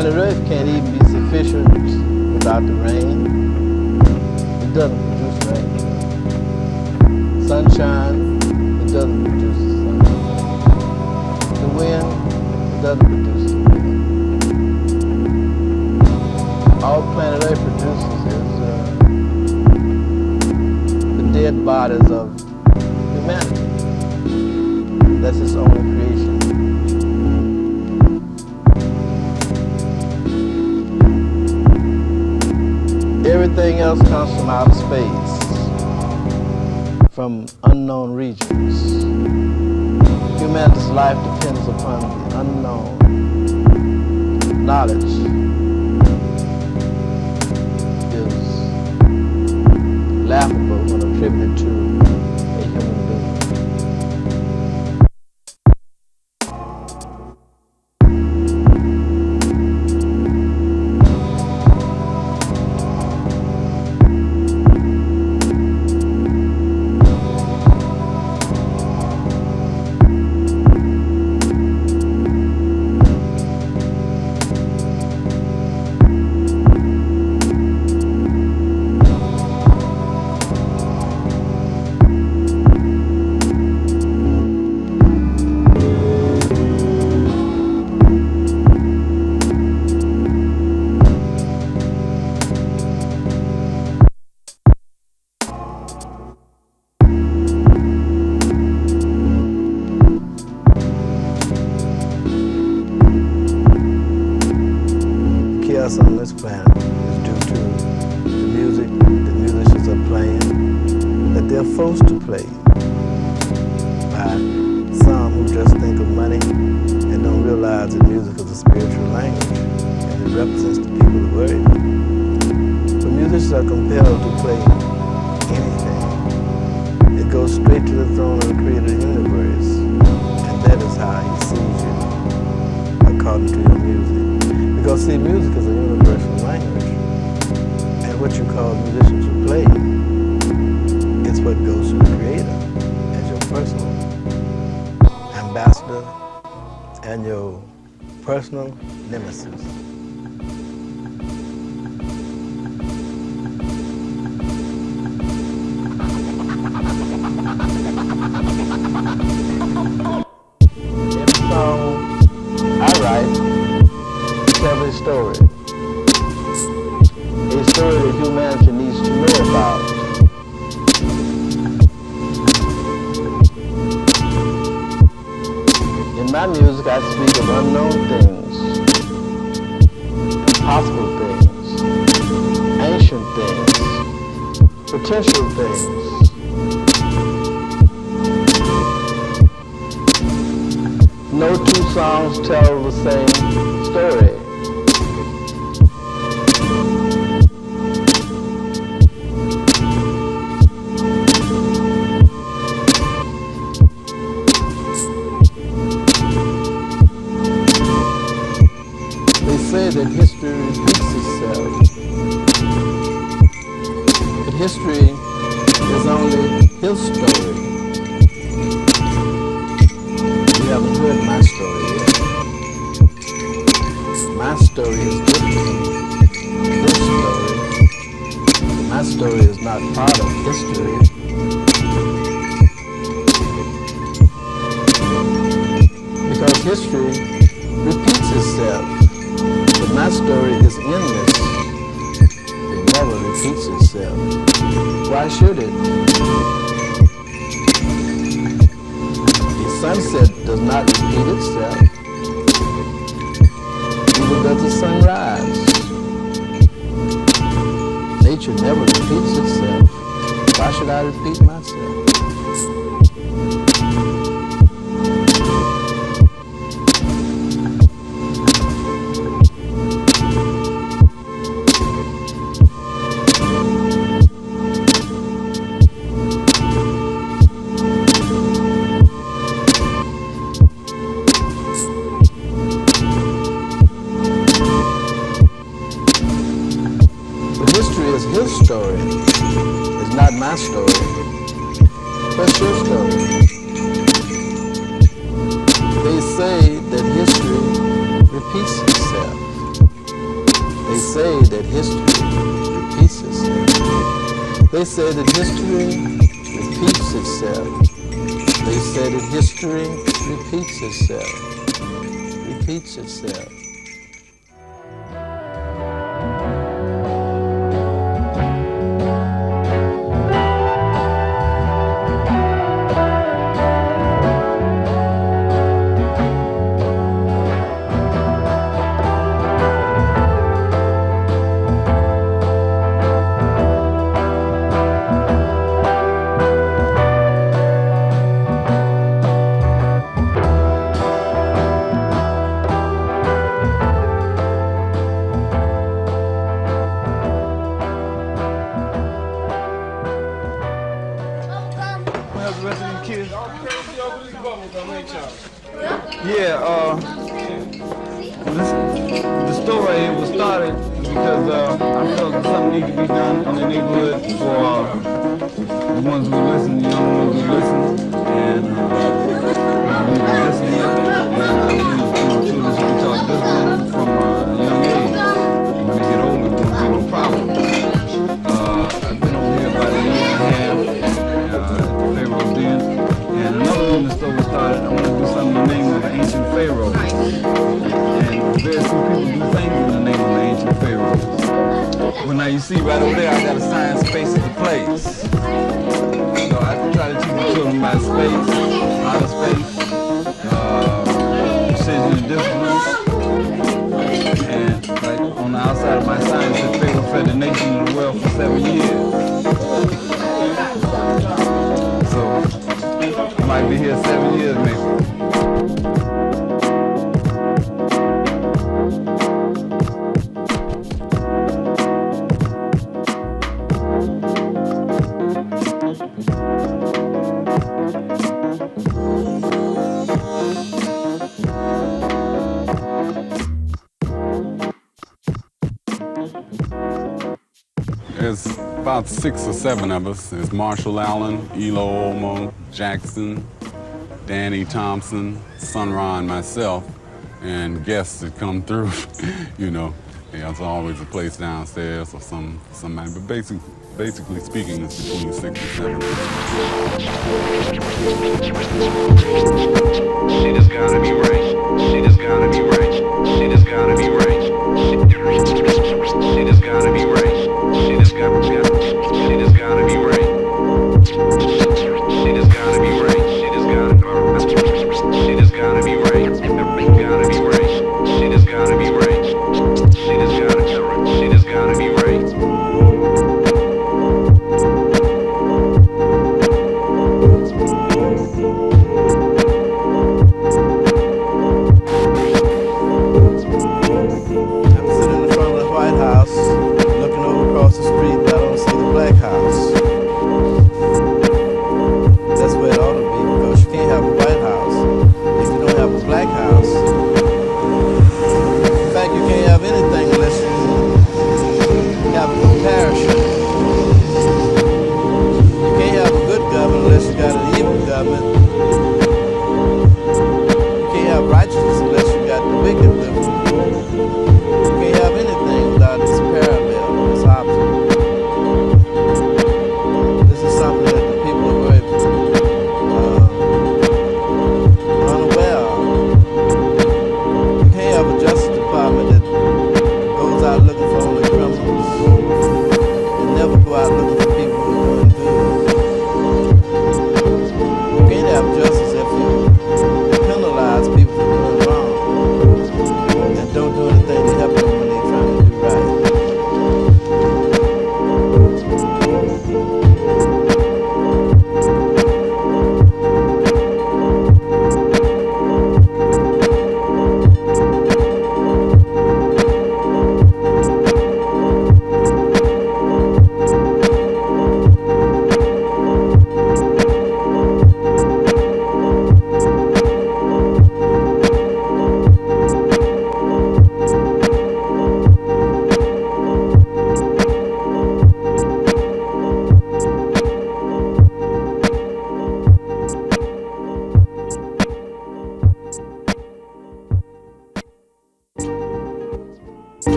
Planet Earth can't even be sufficient without the rain. It doesn't produce rain. Sunshine, it doesn't produce the sunshine. The wind, it doesn't produce the wind. All Planet Earth produces is the dead bodies of humanity. That's its only creation. Everything else comes from outer space, from unknown regions. Humanity's life depends upon the unknown knowledge. Is laughable when attributed to a human being. Chaos on this planet is due to the music that musicians are playing, that they're forced to play by some who just think of money and don't realize that music is a spiritual language and it represents the people who heard it. So musicians are compelled to play anything. It goes straight to the throne of the creator of the universe, and that is how he sees you according to your music. Because see, music is a universal language, and what you call musicians who play, it's what goes to the Creator as your personal ambassador and your personal nemesis. Every song I write tells a story. A story that humanity needs to know about. In my music, I speak of unknown things, impossible things, ancient things, potential things. No two songs tell the same story. They say that history repeats itself. But history is only his story. You haven't heard my story yet. My story is different from his story. My story is not part of history. Because history repeats itself. But my story is endless. It never repeats itself. Why should it? The sunset does not repeat itself. Neither does the sunrise. Nature never repeats itself. Why should I repeat myself? His story is not my story. What's your story? They say that history repeats itself. say that history repeats itself. They say that history repeats itself. They say that history repeats itself. Repeats itself. Yeah, the story was started because I felt something needed to be done in the neighborhood for the ones who listen, the young ones who listen, and we were listening, and children should be taught discipline from a young age. When they get older, it won't be no problem. I've been over here about a year and a half at the Pharaoh's Den, and another one the store was started. I want to do something in the name of the ancient pharaohs. And very few people do things in the name of the ancient pharaohs. Well, now you see right over there, I got a sign, space is the place. So I try to teach the children about space, outer space, precision and discipline. And like on the outside of my sign, it says Pharaoh fed the nation of the world for 7 years. So I might be here 7 years maybe. There's about 6 or 7 of us. There's Marshall Allen, Elo Olmo, Jackson, Danny Thompson, Sun Rah, and myself, and guests that come through. You know, there's always a place downstairs or somebody. But basically speaking, it's between 6 and 7. Shit has gotta be right. Shit has gotta be right. Shit has gotta be right. Shit has gotta be right. Shit has